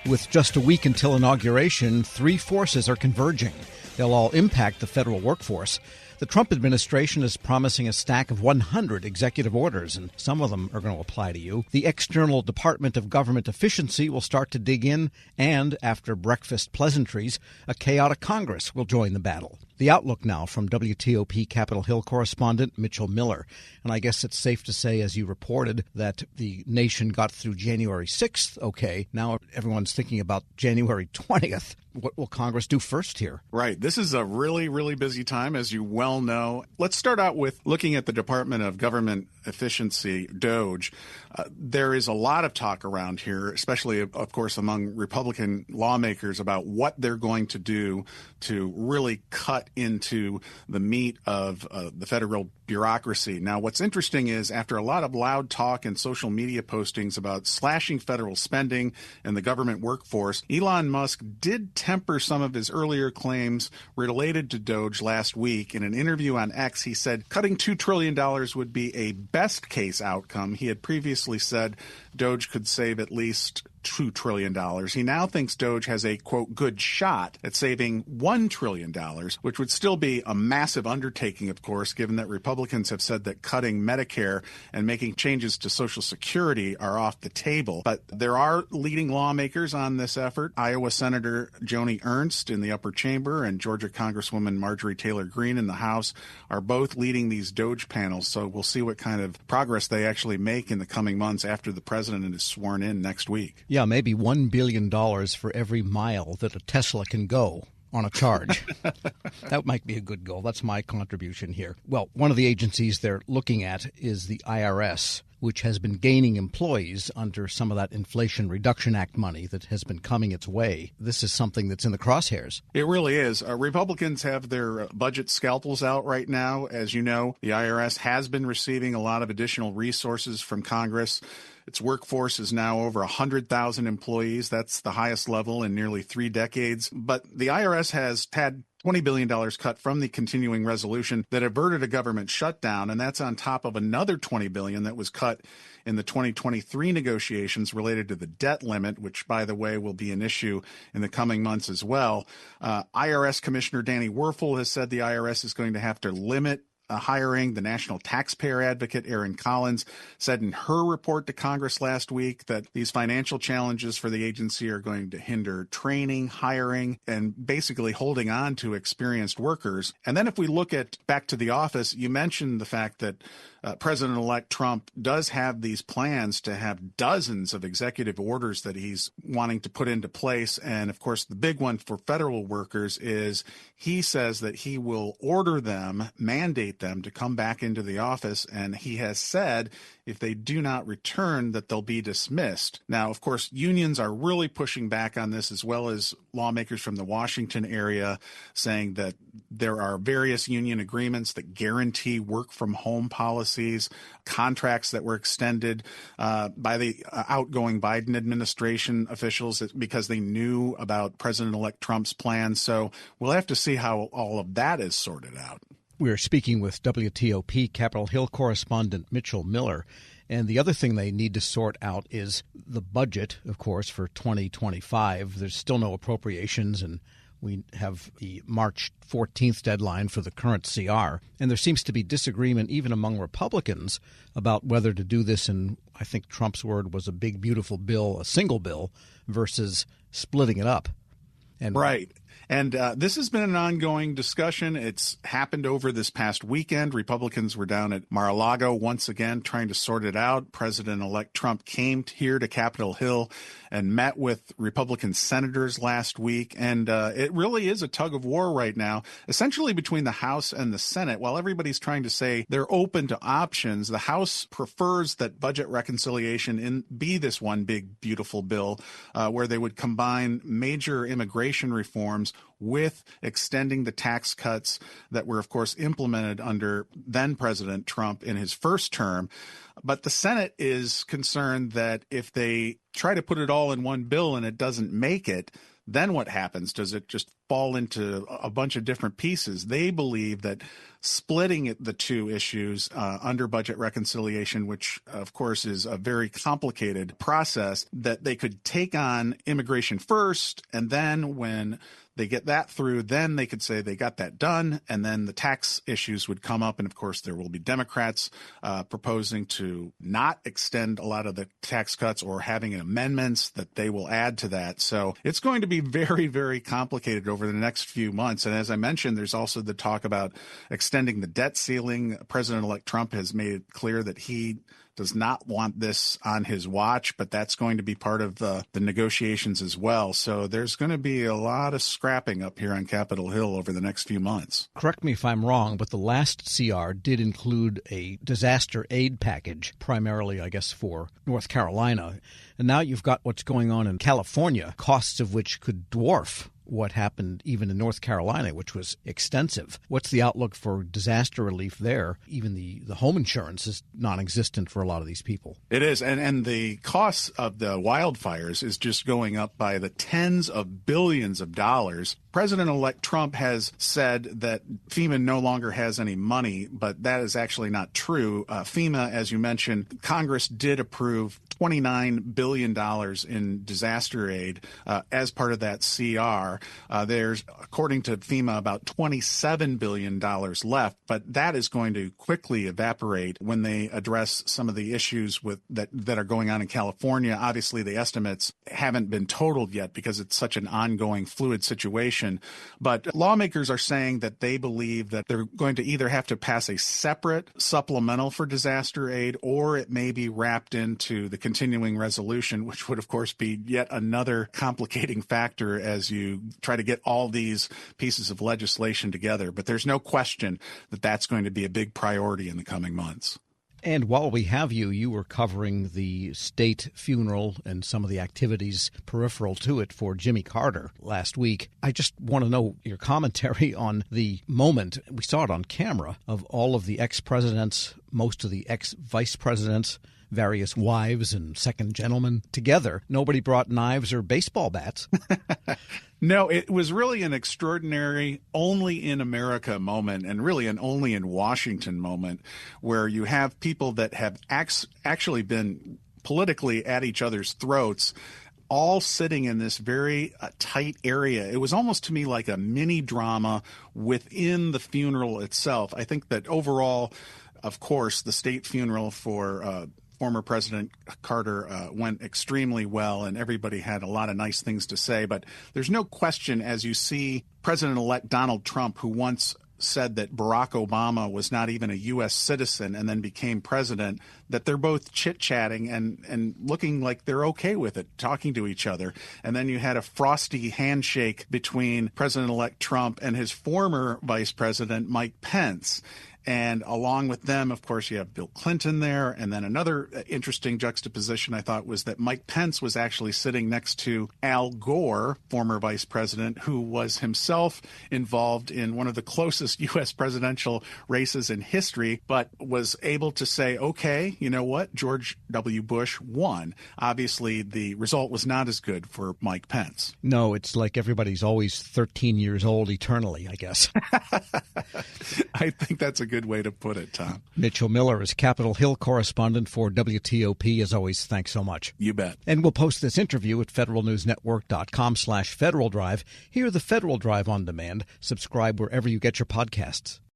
With just a week until inauguration, three forces are converging. They'll all impact the federal workforce. The Trump administration is promising a stack of 100 executive orders, and some of them are going to apply to you. The external Department of Government Efficiency will start to dig in, and after breakfast pleasantries, a chaotic Congress will join the battle. The outlook now from WTOP Capitol Hill correspondent Mitchell Miller. And I guess it's safe to say, as you reported, that the nation got through January 6th okay. Now everyone's thinking about January 20th. What will Congress do first here? Right. This is a really, really busy time, as you well know. Let's start out with looking at the Department of Government Efficiency, DOGE. There is a lot of talk around here, especially, of course, among Republican lawmakers about what they're going to do to really cut into the meat of the federal bureaucracy. Now, what's interesting is after a lot of loud talk and social media postings about slashing federal spending and the government workforce, Elon Musk did temper some of his earlier claims related to DOGE last week. In an interview on X, he said cutting $2 trillion would be a best case outcome. He had previously said DOGE could save at least $2 trillion. He now thinks DOGE has a, quote, good shot at saving $1 trillion, which would still be a massive undertaking, of course, given that Republicans have said that cutting Medicare and making changes to Social Security are off the table. But there are leading lawmakers on this effort. Iowa Senator Joni Ernst in the upper chamber and Georgia Congresswoman Marjorie Taylor Greene in the House are both leading these DOGE panels. So we'll see what kind of progress they actually make in the coming months after the president is sworn in next week. Yeah, maybe $1 billion for every mile that a Tesla can go on a charge. That might be a good goal. That's my contribution here. Well, one of the agencies they're looking at is the IRS, which has been gaining employees under some of that Inflation Reduction Act money that has been coming its way. This is something that's in the crosshairs. It really is. Republicans have their budget scalpels out right now. As you know, the IRS has been receiving a lot of additional resources from Congress. Its workforce is now over 100,000 employees. That's the highest level in nearly 3 decades. But the IRS has had $20 billion cut from the continuing resolution that averted a government shutdown, and that's on top of another $20 billion that was cut in the 2023 negotiations related to the debt limit, which, by the way, will be an issue in the coming months as well. IRS Commissioner Danny Werfel has said the IRS is going to have to limit hiring. The National Taxpayer Advocate, Erin Collins, said in her report to Congress last week that these financial challenges for the agency are going to hinder training, hiring, and basically holding on to experienced workers. And then if we look at back to the office, you mentioned the fact that President-elect Trump does have these plans to have dozens of executive orders that he's wanting to put into place. And of course, the big one for federal workers is he says that he will order them, mandate them to come back into the office. And he has said if they do not return, that they'll be dismissed. Now, of course, unions are really pushing back on this, as well as lawmakers from the Washington area saying that there are various union agreements that guarantee work from home policies, contracts that were extended by the outgoing Biden administration officials because they knew about President-elect Trump's plans. So we'll have to see how all of that is sorted out. We're speaking with WTOP Capitol Hill correspondent Mitchell Miller. And the other thing they need to sort out is the budget, of course, for 2025. There's still no appropriations, and we have the March 14th deadline for the current CR. And there seems to be disagreement even among Republicans about whether to do this in, I think Trump's word was a big, beautiful bill, a single bill, versus splitting it up. And right. And this has been an ongoing discussion. It's happened over this past weekend. Republicans were down at Mar-a-Lago once again trying to sort it out. President-elect Trump came here to Capitol Hill and met with Republican senators last week. And it really is a tug of war right now, essentially between the House and the Senate. While everybody's trying to say they're open to options, the House prefers that budget reconciliation be this one big, beautiful bill where they would combine major immigration reforms with extending the tax cuts that were, of course, implemented under then-President Trump in his first term. But the Senate is concerned that if they try to put it all in one bill and it doesn't make it, then what happens? Does it just fall into a bunch of different pieces? They believe that splitting the two issues under budget reconciliation, which of course is a very complicated process, that they could take on immigration first, and then when they get that through, then they could say they got that done, and then the tax issues would come up. And of course, there will be Democrats proposing to not extend a lot of the tax cuts or having amendments that they will add to that. So it's going to be very, very complicated over the next few months. And as I mentioned, there's also the talk about extending the debt ceiling. President-elect Trump has made it clear that he does not want this on his watch, but that's going to be part of the negotiations as well. So there's going to be a lot of scrapping up here on Capitol Hill over the next few months. Correct me if I'm wrong, but the last CR did include a disaster aid package, primarily, I guess, for North Carolina. And now you've got what's going on in California, costs of which could dwarf what happened even in North Carolina, which was extensive. What's the outlook for disaster relief there? Even the home insurance is non-existent for a lot of these people. It is. And the cost of the wildfires is just going up by the tens of billions of dollars. President-elect Trump has said that FEMA no longer has any money, but that is actually not true. FEMA, as you mentioned, Congress did approve $29 billion in disaster aid as part of that CR. There's, according to FEMA, about $27 billion left, but that is going to quickly evaporate when they address some of the issues that are going on in California. Obviously, the estimates haven't been totaled yet because it's such an ongoing fluid situation. But lawmakers are saying that they believe that they're going to either have to pass a separate supplemental for disaster aid, or it may be wrapped into the continuing resolution, which would, of course, be yet another complicating factor as you try to get all these pieces of legislation together. But there's no question that that's going to be a big priority in the coming months. And while we have you, you were covering the state funeral and some of the activities peripheral to it for Jimmy Carter last week. I just want to know your commentary on the moment, we saw it on camera, of all of the ex-presidents, most of the ex-vice presidents, various wives and second gentlemen together. Nobody brought knives or baseball bats. No, it was really an extraordinary, only in America moment, and really an only in Washington moment, where you have people that have actually been politically at each other's throats, all sitting in this very tight area. It was almost to me like a mini drama within the funeral itself. I think that overall, of course, the state funeral for former President Carter went extremely well, and everybody had a lot of nice things to say. But there's no question, as you see President-elect Donald Trump, who once said that Barack Obama was not even a U.S. citizen and then became president, that they're both chit-chatting and looking like they're okay with it, talking to each other. And then you had a frosty handshake between President-elect Trump and his former vice president, Mike Pence. And along with them, of course, you have Bill Clinton there. And then another interesting juxtaposition, I thought, was that Mike Pence was actually sitting next to Al Gore, former vice president, who was himself involved in one of the closest U.S. presidential races in history, but was able to say, okay, you know what? George W. Bush won. Obviously, the result was not as good for Mike Pence. No, it's like everybody's always 13 years old eternally, I guess. I think that's a good way to put it, Tom. Mitchell Miller is Capitol Hill correspondent for WTOP. As always, thanks so much. You bet. And we'll post this interview at federalnewsnetwork.com/Federal Drive. Hear the Federal Drive on demand. Subscribe wherever you get your podcasts.